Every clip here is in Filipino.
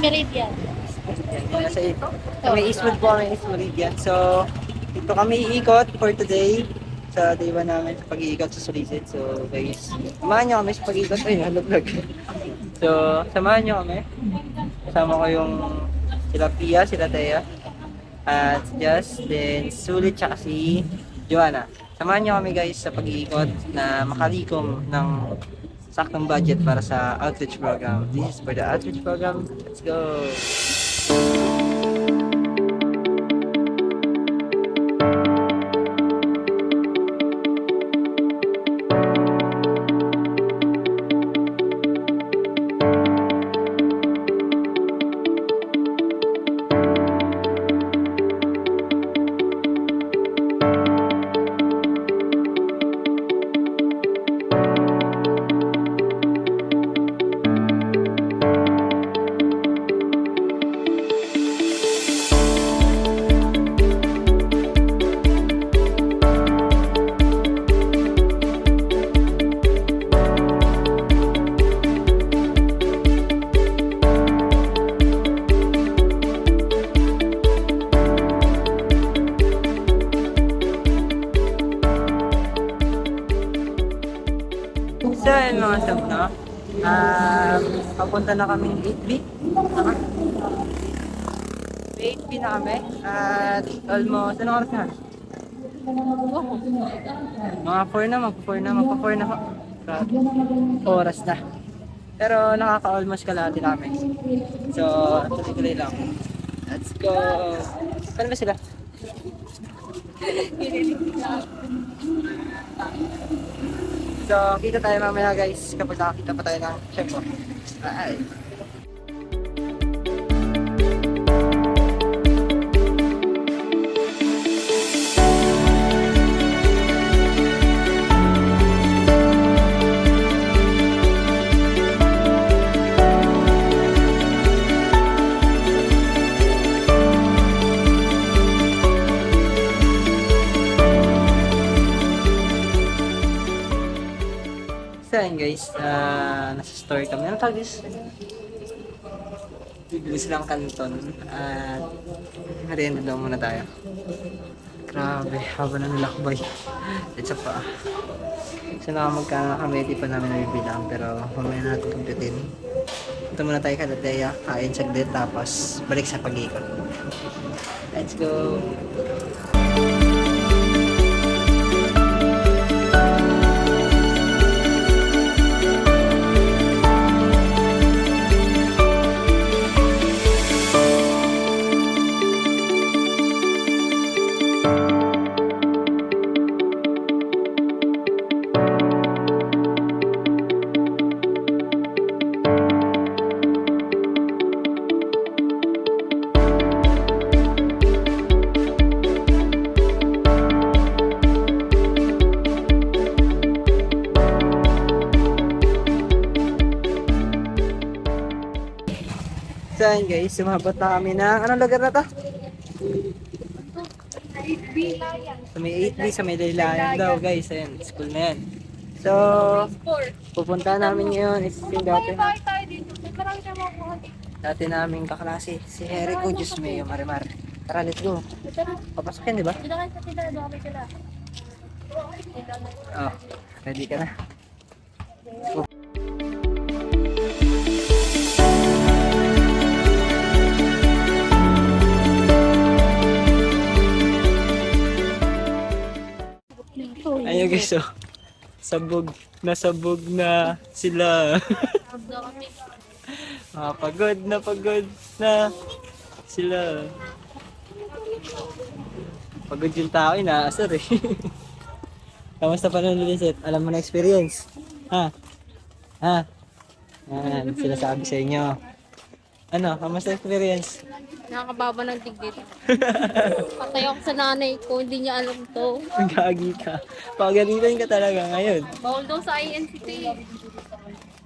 Meridian. Yan, nasa kami Eastwood po, kami East Meridian. So, ito kami iikot for today sa day 1 namin sa pag-iikot sa Solicit. So, guys, samahan nyo kami sa pag-iikot. Ay, halog-lag. So, samahan nyo kami. Kasama ko yung sila Pia, sila Thea, at si Jazz, then Sulit, tsaka si Joanna. Samahan nyo kami guys sa pag-iikot na makalikom ng saktong budget para sa outreach program. This is for the outreach program. Let's go! So, yun mga sab, no? Papunta na kami ng 8B. Tama? 8B na kami. At almost, anong oras na? Mga 4 na, magpa-4 na, magpa-4 na ako. Oras na. Pero nakaka-almost kalahati namin. So, tuloy-tuloy lang. Let's go! Saan ba sila? So, kita tayo mamaya guys kapag nakakita pa tayo ng chef ko. Ay. So yun guys, nasa store kami. Ano tawag this? Bibili silang kanton at merienda daw muna tayo. Grabe, haba na nilakbay. Let's pa. So nakamagkano na kami, di pa namin nabibilang pero mamaya natin kumpitin. Ito muna tayo kada Thea, kain saglit tapos balik sa pag-iikot. Let's go! So yun guys, sumabot na kami ng anong lugar na to? 8B Layan. Sa may 8B, sa may Laylayan daw guys, ayun, school na yan. So, pupunta namin ngayon is yung dati Tayo dito. Marami na makuha. dati naming kaklase, si Jericho Diyos Mayo Marimar. Tara, let's go. Papasok yan, di ba? Dito kayo sa tila. Dito sila. Oh, ready ka na? Ayun guys, oh. Sabog na sila. Pagod na sila. Pagod yung tao, inaasar eh. Kamusta pa nun ulit? Alam mo na experience? Ha? Yan, sila sabi sa inyo. Ano, kamusta experience? Nakakababa ng tigit. Patay ako sa nanay ko, hindi niya alam to. Gagi ka. Pagalitan ka talaga ngayon. Bawal daw sa INCT.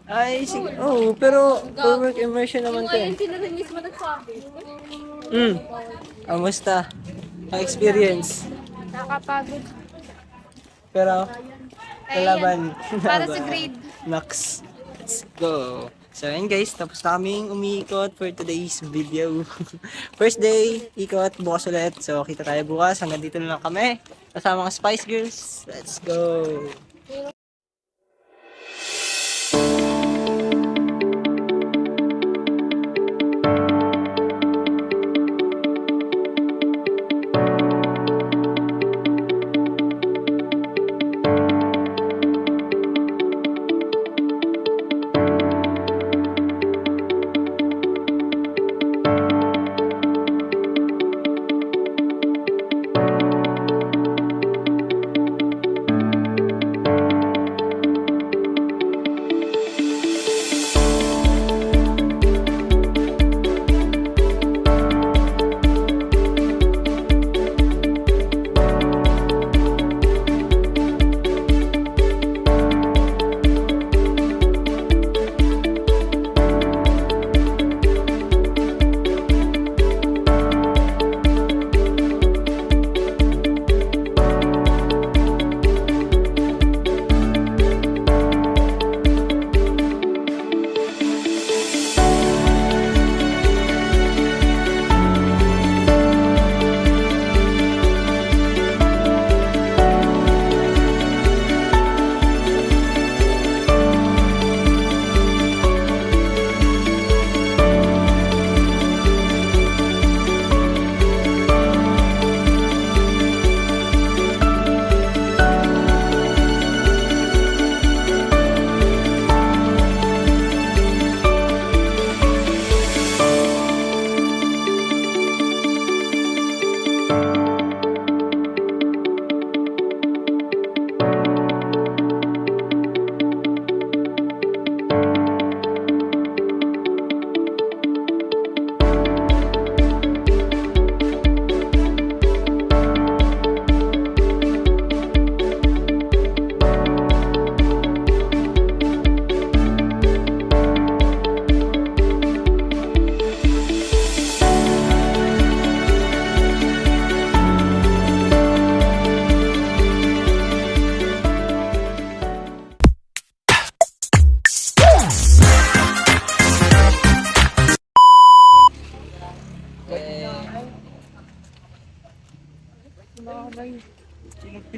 Ay, sige. Oh, pero for work immersion naman Yung to eh. INCT na rin mismo nagsabi. Kamusta? Ang experience? Nakakapagod. Pero, kalaban. Para sa grade. Next. Let's go. So ayun guys, tapos na kaming umiikot for today's video. First day, ikot, bukas ulit. So kita tayo bukas, hanggang dito na lang kami. Kasama mga Spice Girls. Let's go!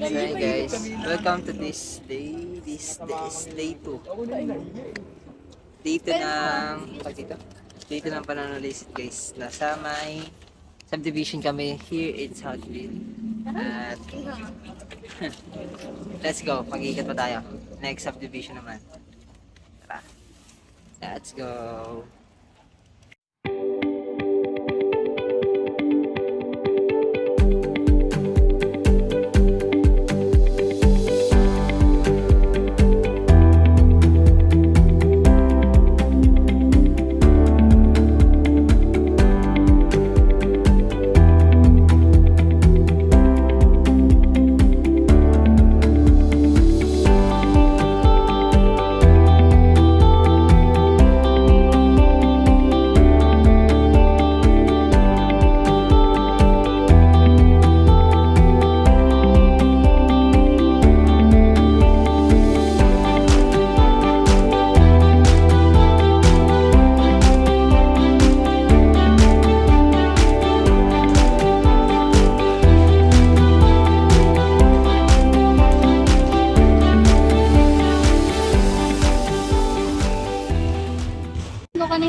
So hey guys, welcome to this day. This is day 2. Day 2 ng, day 2 ng pananalisit guys. Nasa may subdivision kami here in Southville. At let's go, mag-iikat pa tayo. Next subdivision naman. Tara, let's go.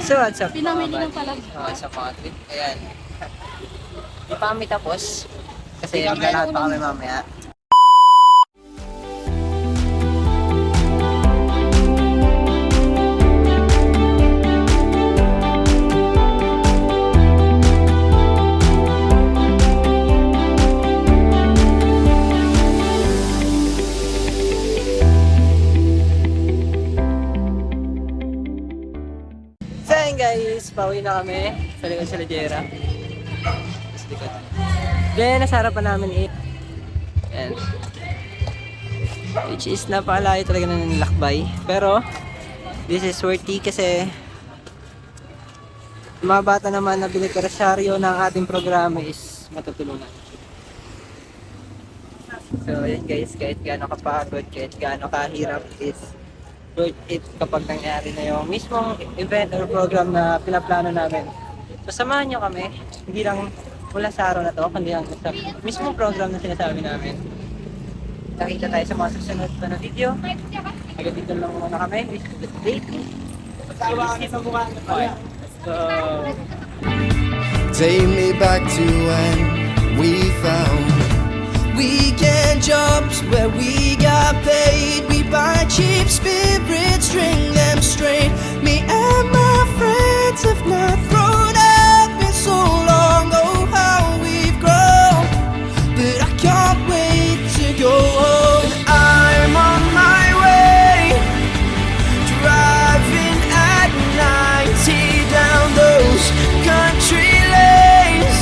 So what's up Pinamili mga ng palag. buddy? Sa mga trip. Ayan. Di pa kami tapos. Kasi maglalakad pa kami mamaya. So ayun guys, pauwi na kami sa likod sa Ledgera. Sa likod. Then, nasa harapan namin and which is napakalayo talaga ng lakbay. Pero, this is worthy kasi mga bata naman na benepisyaryo ng ating programa is matutulungan. So, ayun guys, kahit gaano kapagod, kahit gaano kahirap is worth it kapag nangyari na yung mismong event or program na pinaplano namin. So samahan nyo kami, hindi lang mula sa araw na to, kundi hanggang sa mismong program na sinasabi namin. Nakita tayo sa mga susunod pa na video. Hanggang dito lang muna kami. This is the date. So, take me back to when we found weekend jobs where we got paid. We buy cheap spirits, string them straight. Me and my friends have not thrown up in so long. Oh, how we've grown, but I can't wait to go home. I'm on my way, driving at 90 down those country lanes,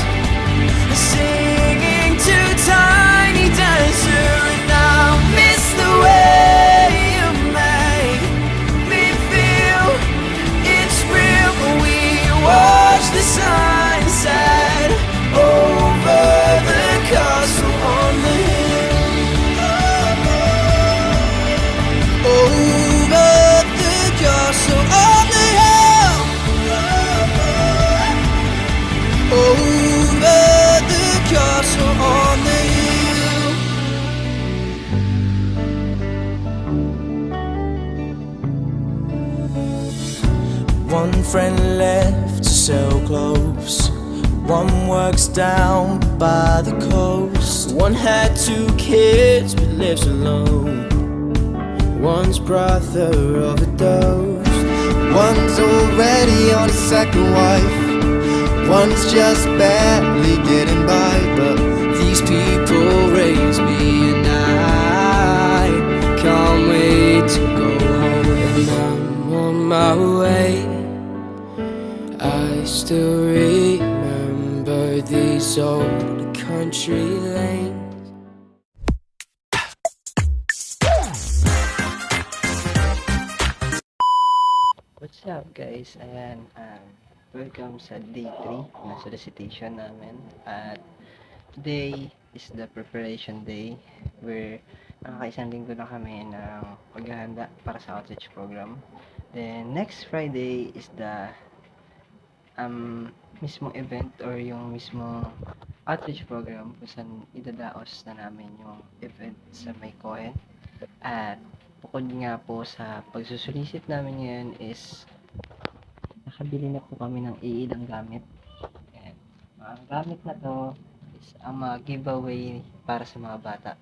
singing to Tiny Dancer, and I miss the way you make me feel it's real. We watch the sunset over the castle on the hill, over the castle on the hill, over the castle on the hill. One friend left to sell clothes, one works down by the coast, one had 2 kids but lives alone, one's brother overdosed, one's already on his second wife, one's just barely getting by. But these people raise me and I can't wait to go home. And I'm on my way, I still remember these old country lanes. what's up guys? Ayan, welcome sa day 3 na solicitation namin. At today is the preparation day where nakakaisang linggo na kami ng paghahanda para sa outreach program. Then next Friday is the mismong event or yung mismong outreach program kung saan idadaos na namin yung event sa May Cohen. At bukod nga po sa pagsusulisit namin ngayon is nakabili na po kami ng iilang gamit. And ang gamit na to is ang mga giveaway para sa mga bata.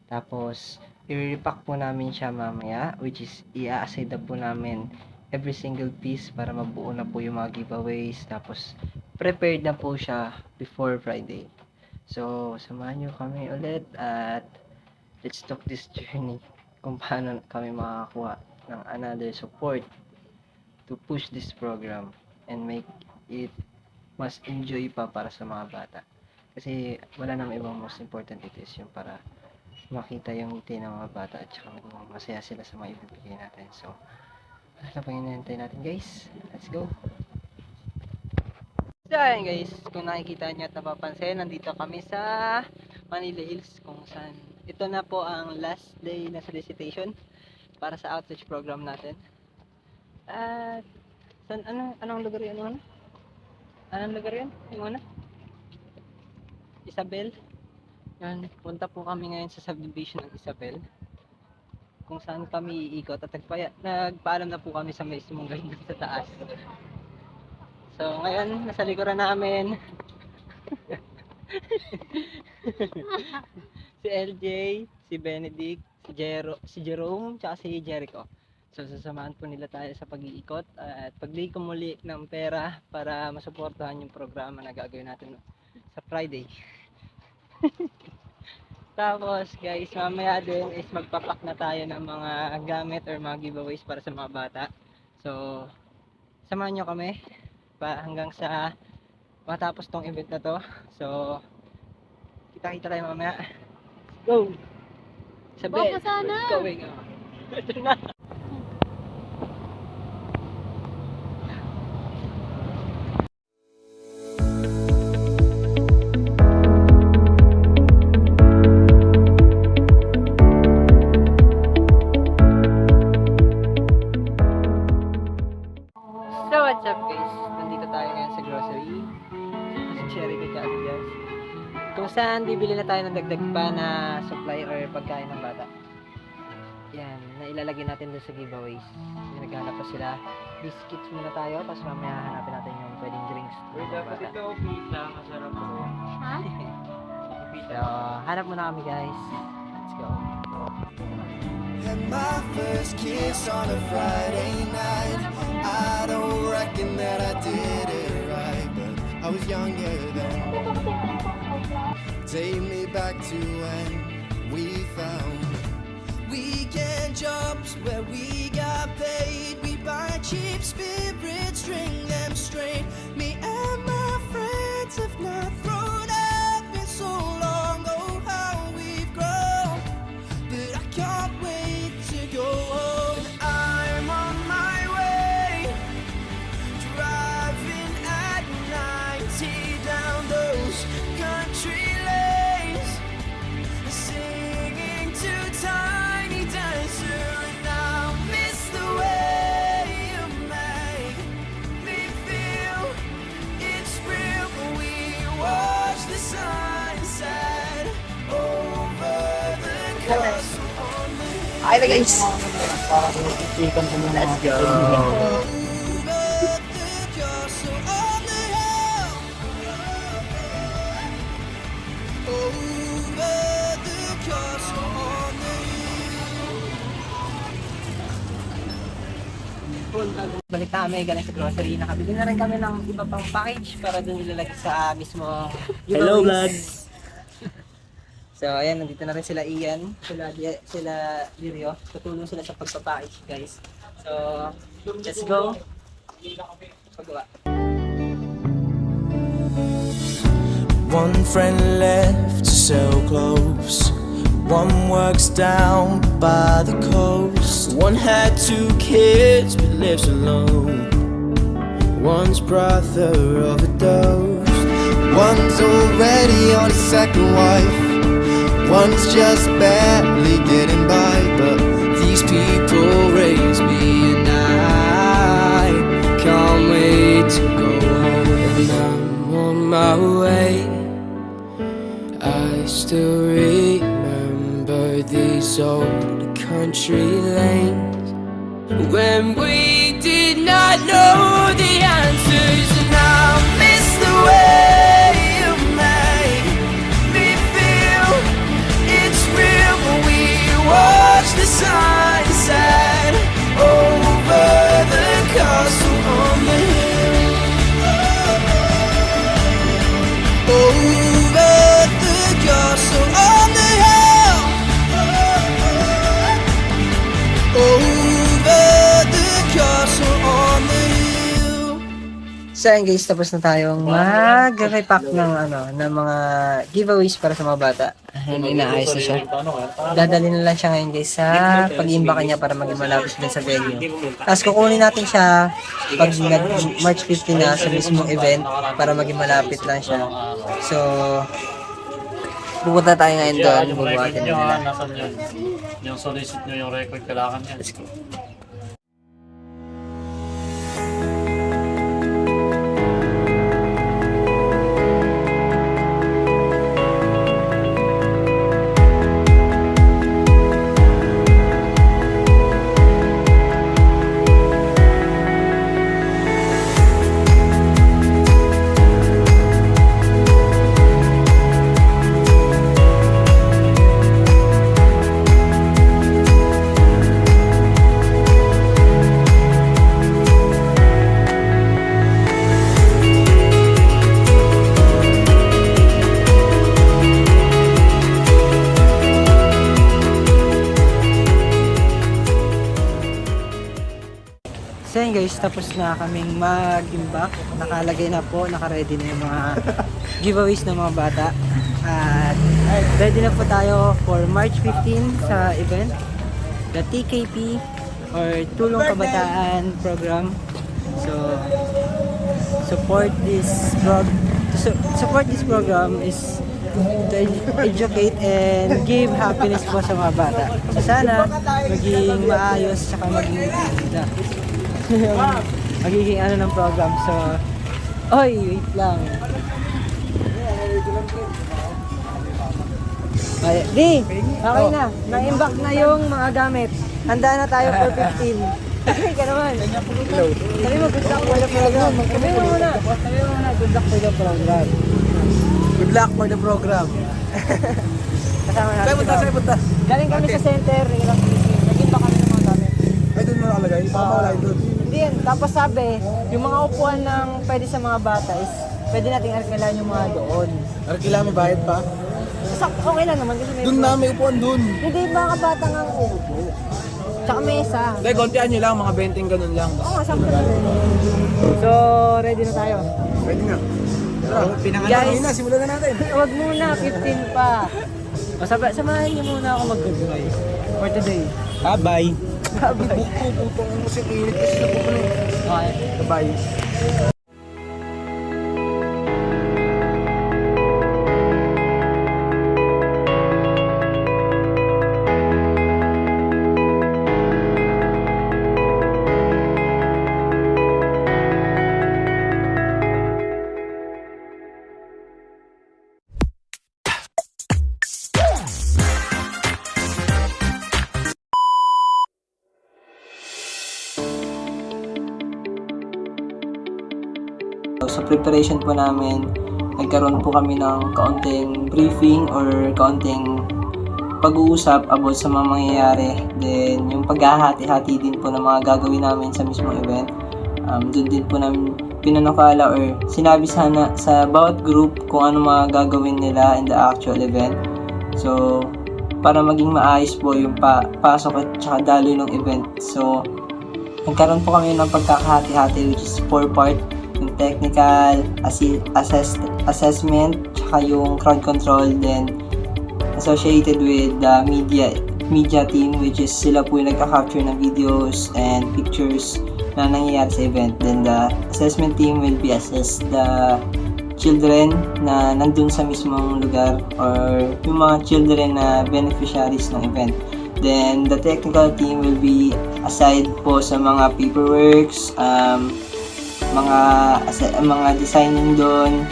Tapos i-repack po namin siya mamaya, which is i-a-assign na po namin every single piece para mabuo na po yung mga giveaways. Tapos prepared na po siya before Friday. So samahan nyo kami ulit at let's talk this journey kung paano kami makakakuha ng another support to push this program and make it mas enjoy pa para sa mga bata. Kasi wala namang ibang most important, it is yung para makita yung ngiti ng mga bata at saka maging masaya sila sa mga ibibigay natin. So, ano na pang hinahintay natin guys? Let's go! So ayan guys, kung nakikita nyo at napapansin, nandito kami sa Manila Hills kung saan ito na po ang last day na solicitation para sa outreach program natin. At saan, anong lugar yun? Anong lugar yun? Yung una? Isabel. Yan, punta po kami ngayon sa subdivision ng Isabel kung saan kami iikot at nagpaalam na po kami sa mismong guide sa taas. So ngayon, nasa likuran namin si LJ, si Benedict, si Jerome, tsaka si Jericho. So sasamahan po nila tayo sa pag-iikot at pagbigay ko muli ng pera para masuportahan yung programa na gagawin natin sa Friday. Tapos guys, mamaya din is magpapak na tayo ng mga gamit or mga giveaways para sa mga bata. So samahan nyo kami hanggang sa matapos tong event na to. So kita-kita tayo mamaya. Go! Sabi, Baka sana! going on. Ito na. what's up guys? Nandito tayo ngayon sa grocery. Si Cherry kay Ate Jazz. Kung saan bibili na tayo ng dagdag pa na supply or pagkain ng bata. Yan, na ilalagay natin dun sa giveaways. Yung naghanap pa sila. Biscuits muna tayo, tapos mamaya hanapin natin yung pwedeng drinks ng mga bata. Ha? So, hanap muna kami guys. Let's go. Had my first kiss on a Friday night. I don't reckon that I did it right, but I was younger then. Take me back to when we found weekend jobs where we got paid. We buy cheap spirits, string them straight. Me and my friends have not thrown up in so long. Oh, how we've grown, but I can't wait to go home. I'm on my way, driving at 90 down those country lanes, singing to Tiny Dancer, and I miss the way you make me feel. It's real when we watch the sunset over the castle on the hill. Hi guys! Let's go! Over the castle on the hill. Over the castle on the hill. Balik na kami galing sa grocery. Nakabili na rin kami ng iba pang package para dun nilalagay sa mismo Hello, giveaways. So ayan, nandito na rin sila Ian, sila Lirio. Tutulong sila sa pagpapackage guys. So, let's go! Pagawa. One friend left to sell clothes. One works down by the coast. One had 2 kids but lives alone. One's brother overdosed. One's already on his second wife. One's just barely getting by. But these people raise me and I can't wait to go home. And I'm on my way. I still remember these old country lanes when we did not know the answers, and I miss the way you make me feel. It's real when we watch the sunset over the castle on the hill. Over the castle on the hill. Over the castle on the hill. So ayun guys, tapos na tayong mag-repack ng mga giveaways para sa mga bata. Ayun, inaayos na siya. Dadalhin na lang siya ngayon guys sa pag-iimbaka niya para maging malapit din sa venue. Tapos kukunin natin siya pag March 15 na sa mismong event para maging malapit lang siya. So, pupunta tayo ngayon doon. Bubuhatin na nila. Nasaan yun? Yung solicit nyo yung record, kailangan yan. Let's go. So yun guys, tapos na kaming mag-imbak. Nakalagay na po, naka-ready na yung mga giveaways ng mga bata. At ready na po tayo for March 15 sa event. The TKP or Tulong Kabataan program. So support this program is to educate and give happiness po sa mga bata. So sana maging maayos saka maging magiging ano ng program. So, oy, wait lang. Ay, di, okay na. Na-imbak na yung mga gamit. Handa na tayo for 15. Okay ka naman. Sabi mo, good luck for the program. Sabi mo muna, good luck for the program. Good luck for the program. Kasama natin. Sa'yo punta. Galing kami sa center, nag-imbak kami ng mga gamit. Ay, doon mo nakalagay. Baka mawala yun doon. Hindi yan. Tapos sabi, yung mga upuan ng pwede sa mga bata is pwede nating arkilan yung mga doon. Arkila, may bayad pa. Okay lang naman kasi may Doon na, may upuan doon. Hindi, mga bata nga ang upo. Tsaka mesa. Hindi, kontian nyo lang, mga 20 ganun lang. Oo nga, sample na rin. So, ready na tayo. Pwede nga. Tara, pinangalan na, simulan na natin. Huwag muna, 15 pa. O, samahan niyo muna ako mag-goodbye for today. Bye-bye. Bye-bye. Puputong mo si Kirit kasi napupuno. Okay. Bye-bye. Sa preparation po namin, nagkaroon po kami ng kaunting briefing or kaunting pag-uusap about sa mga mangyayari. Then, yung paghahati-hati din po ng mga gagawin namin sa mismong event. Doon din po namin pinanakala or sinabi sana sa bawat group kung ano mga gagawin nila in the actual event. So, para maging maayos po yung pasok at saka daloy ng event. So, nagkaroon po kami ng pagkakahati-hati which is 4 part. Yung technical, assessment, tsaka yung crowd control, then associated with the media team which is sila po yung nagka-capture ng videos and pictures na nangyayari sa event. Then the assessment team will be assess the children na nandun sa mismong lugar or yung mga children na beneficiaries ng event. Then the technical team will be aside po sa mga paperworks, mga designing doon,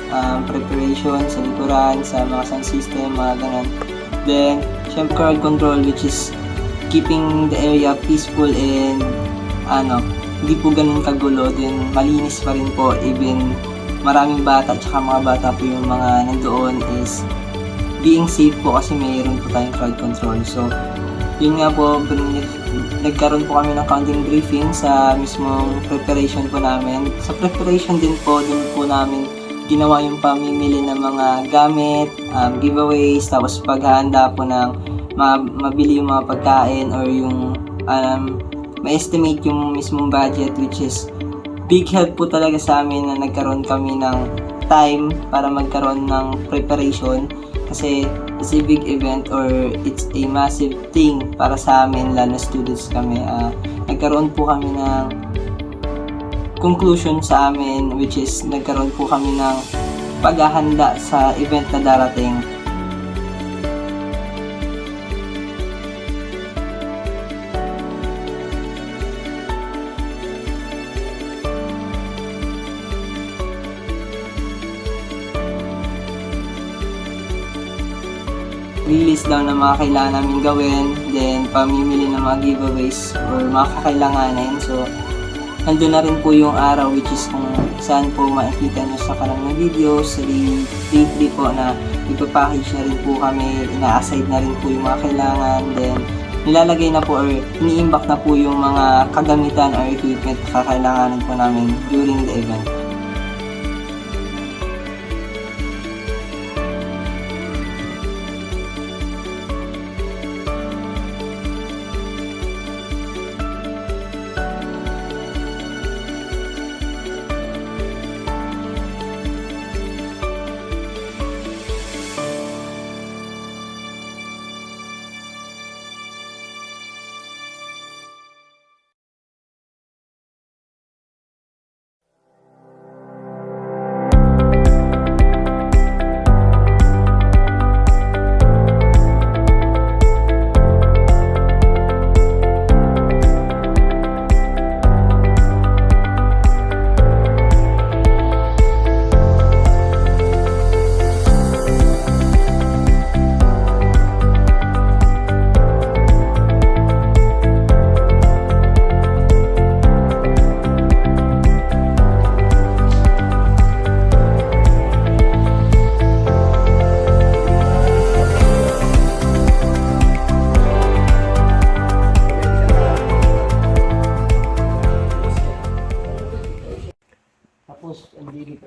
preparation sa likuran, sa mga sound system, mga ganun. Then, syempre crowd control which is keeping the area peaceful and hindi po ganun kagulo. Then, malinis pa rin po even maraming bata tsaka mga bata po yung mga nandoon is being safe po kasi mayroon po tayong crowd control. So, yun nga po, nagkaroon po kami ng counting briefing sa mismong preparation po namin. Sa preparation din po, dun po namin ginawa yung pamimili ng mga gamit, giveaways, tapos paghahanda po ng mabili yung mga pagkain or yung ma-estimate yung mismong budget, which is big help po talaga sa amin na nagkaroon kami ng time para magkaroon ng preparation kasi it's a big event or it's a massive thing para sa amin, lalo na students kami. Nagkaroon po kami ng conclusion sa amin which is nagkaroon po kami ng paghahanda sa event na darating. Release lang ng mga kailangan namin gawin, then pamimili ng mga giveaways or mga kakailanganin. So, nandun na rin po yung araw which is kung saan po makikita nyo sa karaming videos, sa day 3 po na ipapackage na rin po kami, ina-aside na rin po yung mga kailangan, then nilalagay na po or iniimbak na po yung mga kagamitan or equipment na kakailanganin po namin during the event. Tapos, hindi ka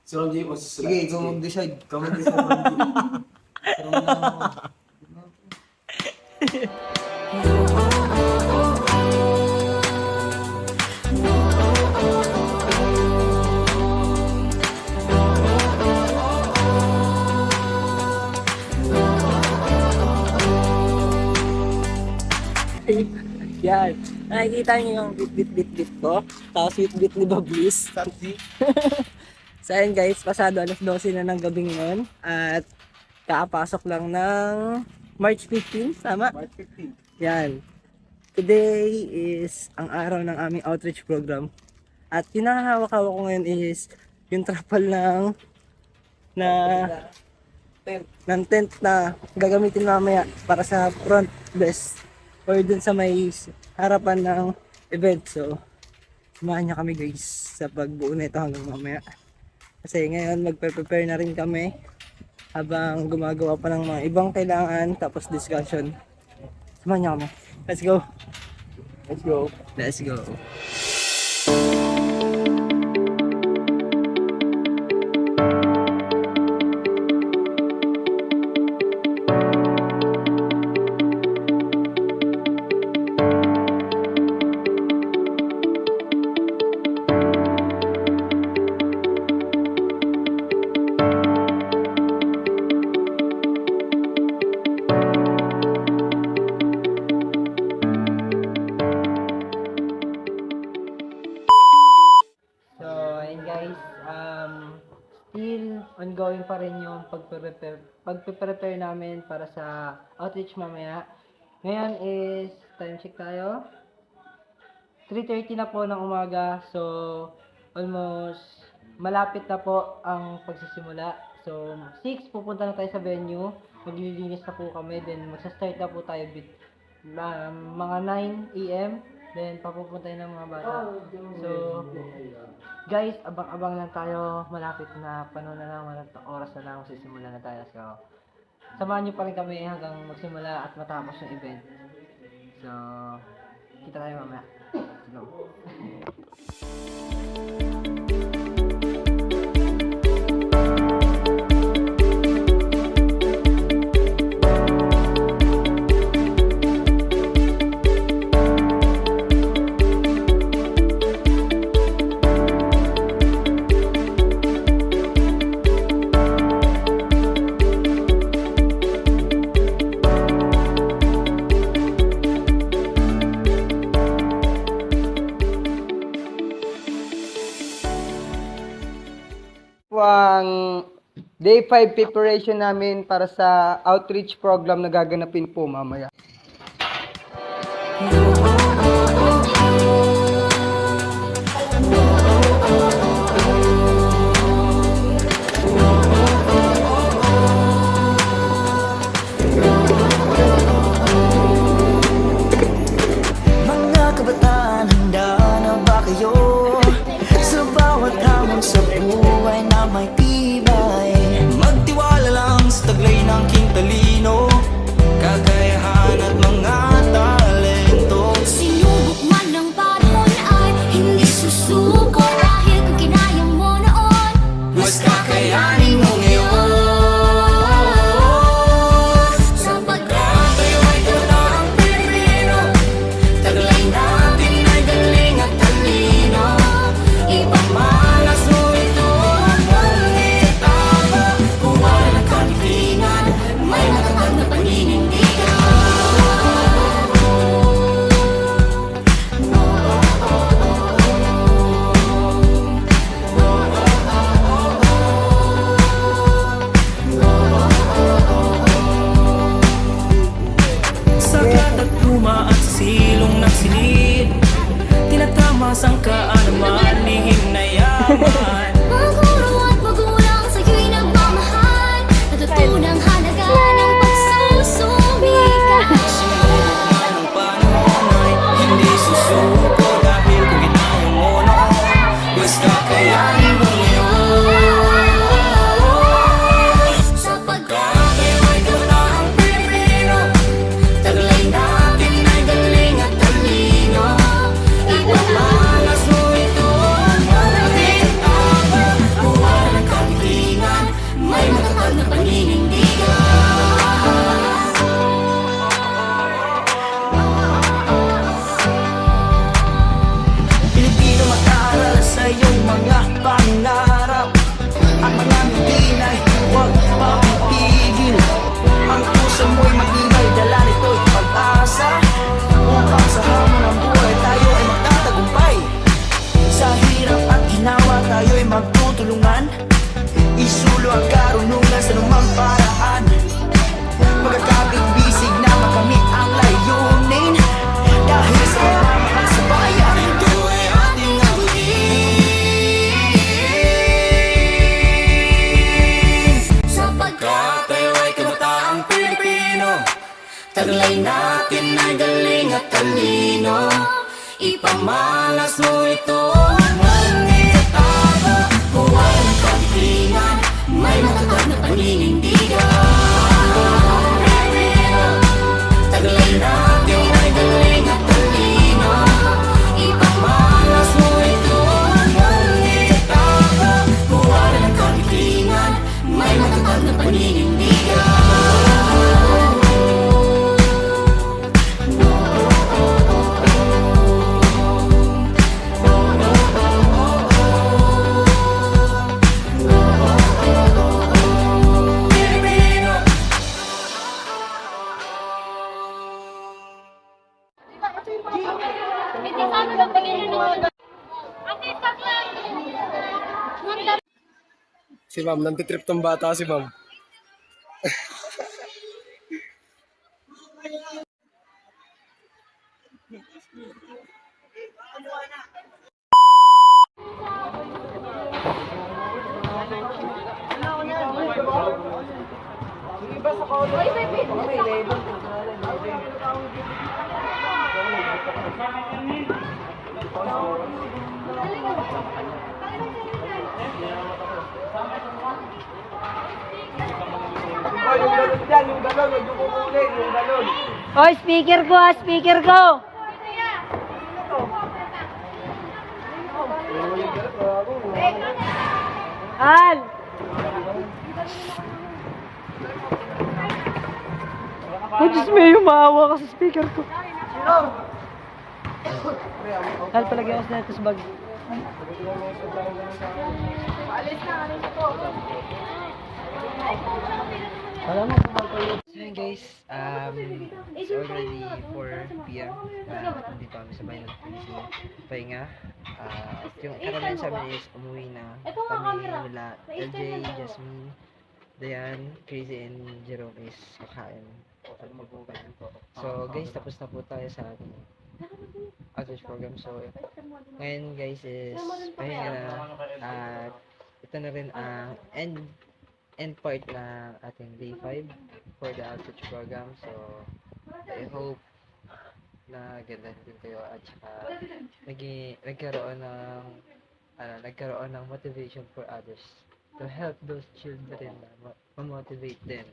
Si Ron J, what's the Sige, ikaw mag-decide. Ikaw mag-decide, Ron J. Pero wala ako. Yan. Nakikita niyo yung bit ko. Tapos bit ni Bablis. So ayun guys, pasado alas 12 na ng gabi ngayon. At kakapasok lang ng March 15, tama? March 15. Yan. Today is ang araw ng aming outreach program. At yung nakahawak-hawak ko ngayon is yung trapal ng tent na gagamitin mamaya para sa front desk or dun sa may harapan ng event. So, samahan niyo kami guys sa pagbuo nito hanggang mamaya. Kasi ngayon magpe-prepare na rin kami habang gumagawa pa ng mga ibang kailangan tapos discussion. Samahan niyo kami. Let's go! Let's go! Let's go! Still ongoing pa rin yung pagpe-prepare namin para sa outreach mamaya. Ngayon is, time check tayo. 3:30 na po ng umaga. So, almost malapit na po ang pagsisimula. So, 6 pupunta na tayo sa venue. Maglilinis na po kami. Then, magsa-start na po tayo mga 9 AM. Then, papupuntahin ng mga bata. So, guys, abang-abang lang tayo. Malapit na panahon na lang, oras na lang, sisimula na tayo. So, samahan nyo pa rin kami hanggang magsimula at matapos yung event. So, kita tayo mamaya. Let's go. Ang day 5 preparation namin para sa outreach program na gaganapin po mamaya. Mga kabataan, handa na ba kayo? Sa bawat hamon sa buhay na may tibay, magtiwala lang sa taglay ng king talino, kakayahan at mga talento. Sinubok man ng panahon ay hindi susuko. Dahil kung kinaya mo noon, Mas kakayanin mo ngayon. Sapagkat tayo ay totoong Pilipino, taglay natin ay galing at talino. Ipamalas mo ito Ngunit ako Buhay ng pagtingan May matatag na paninindigan Taglay natin ay galing at talino Ipamalas mo ito Ngunit ako Buhay ng pagtingan May matatag na paninindigan Hindi sa ano lang pagin ng Ate, stop lang! Si ma'am, nantitrip tong bata si ma'am. Oy, speaker ko ah, speaker ko. Al. Oh, Diyos me, maawa ka sa speaker ko. Al, palagyan ko sa netos bag. Alam mo, So yun guys, it's already 4 p.m. Nandito kami sa bahay ng pahinga. Yung karamihan sa amin is umuwi na. Kami nila LJ, Jasmine, Dayan, Crazy, and Jerome is kakain. So guys, tapos na po tayo sa ating outreach program. So ngayon guys is pahinga na. At ito na rin ang end part na ating day 5 for the outreach program. So I hope na ganda din kayo at saka nagkaroon ng motivation for others to help those children na ma-motivate them.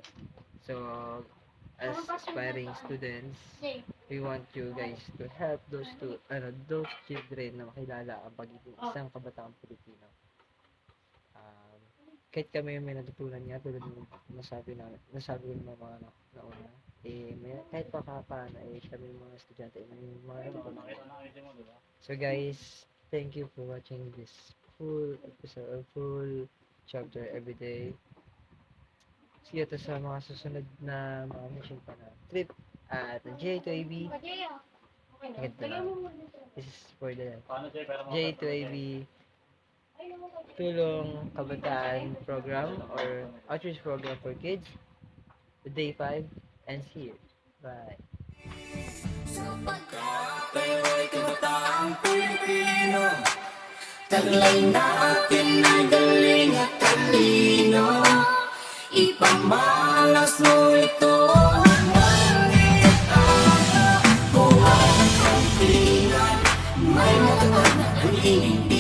So as aspiring students, we want you guys to help those children na makilala ang pagiging isang kabataang Pilipino. Kahit kami may natutunan niya tulad ng nasabi ko ng mga nauna, kahit pa paano kami mga estudyante may mga natutunan. So guys, thank you for watching this full episode, full chapter every day. See you sa mga susunod na mga mission pa na trip at J2AB. This is for the J2AB Tulong Kabataan Program or Outreach Program for Kids, the day 5, and see you. Bye. Tayo'y kabataang Pilipino Taglay natin ay galing at talino Ipamalas mo ito Ngunit ako Buhay ng pagtingan May matatag na pag-ibig